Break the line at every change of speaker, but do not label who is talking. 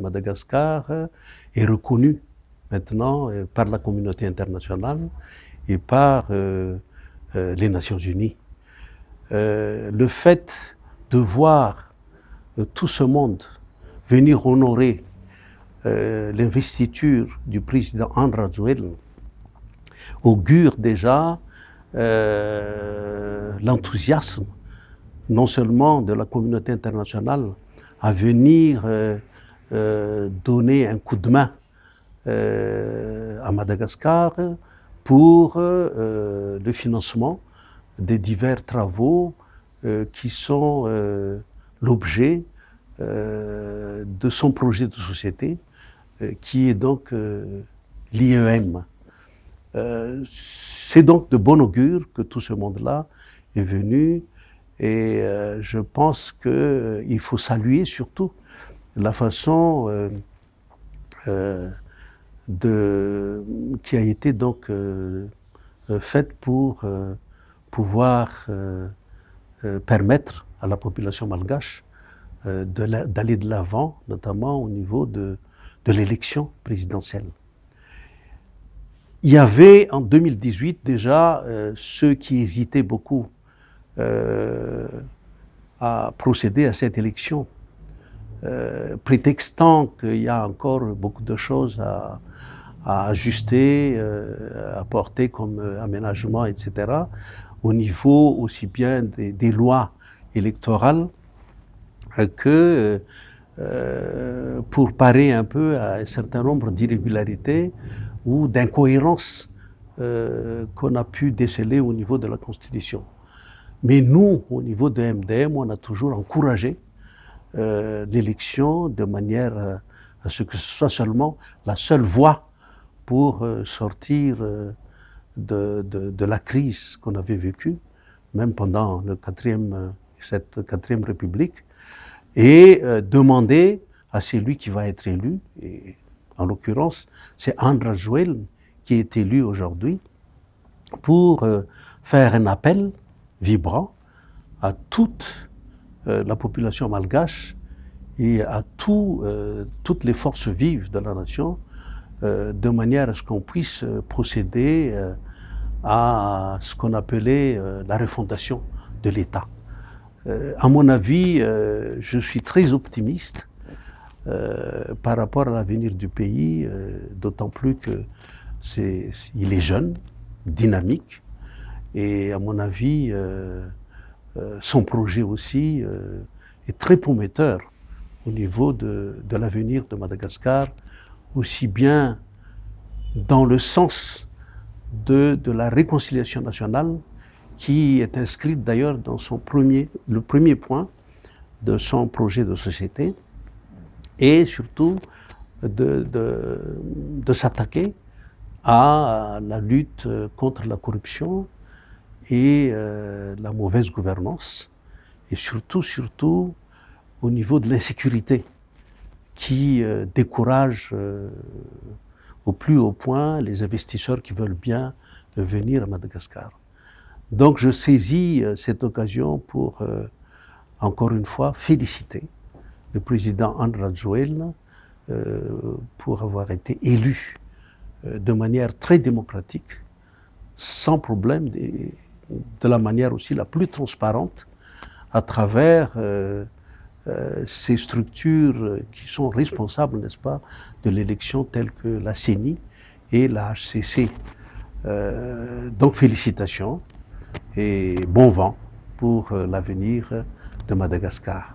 Madagascar est reconnu maintenant par la communauté internationale et par les Nations Unies. Le fait de voir tout ce monde venir honorer l'investiture du président Andry Rajoelina augure déjà l'enthousiasme non seulement de la communauté internationale à venir donner un coup de main à Madagascar pour le financement des divers travaux qui sont l'objet de son projet de société, qui est donc l'IEM. C'est donc de bon augure que tout ce monde-là est venu, et je pense qu'il faut saluer surtout la façon qui a été donc faite pour pouvoir permettre à la population malgache d'aller de l'avant, notamment au niveau de l'élection présidentielle. Il y avait en 2018 déjà ceux qui hésitaient beaucoup à procéder à cette élection, prétextant qu'il y a encore beaucoup de choses à ajuster, à apporter comme aménagement, etc., au niveau aussi bien des lois électorales que pour parer un peu à un certain nombre d'irrégularités ou d'incohérences qu'on a pu déceler au niveau de la Constitution. Mais nous, au niveau de MDM, on a toujours encouragé l'élection de manière à ce que ce soit seulement la seule voie pour sortir de la crise qu'on avait vécue, même pendant cette quatrième République, et demander à celui qui va être élu, et en l'occurrence, c'est Andry Rajoelina qui est élu aujourd'hui, pour faire un appel vibrant à toute la population malgache et à toutes les forces vives de la nation, de manière à ce qu'on puisse procéder à ce qu'on appelait la refondation de l'État. À mon avis, je suis très optimiste par rapport à l'avenir du pays, d'autant plus qu'il est jeune, dynamique, et à mon avis, son projet aussi est très prometteur au niveau de l'avenir de Madagascar, aussi bien dans le sens de la réconciliation nationale, qui est inscrite d'ailleurs dans le premier point de son projet de société, et surtout de s'attaquer à la lutte contre la corruption et la mauvaise gouvernance, et surtout au niveau de l'insécurité qui décourage au plus haut point les investisseurs qui veulent bien venir à Madagascar. Donc je saisis cette occasion pour, encore une fois, féliciter le président Andry Rajoelina pour avoir été élu de manière très démocratique, sans problème, de la manière aussi la plus transparente, à travers ces structures qui sont responsables, n'est-ce pas, de l'élection telles que la CENI et la HCC. Donc félicitations et bon vent pour l'avenir de Madagascar.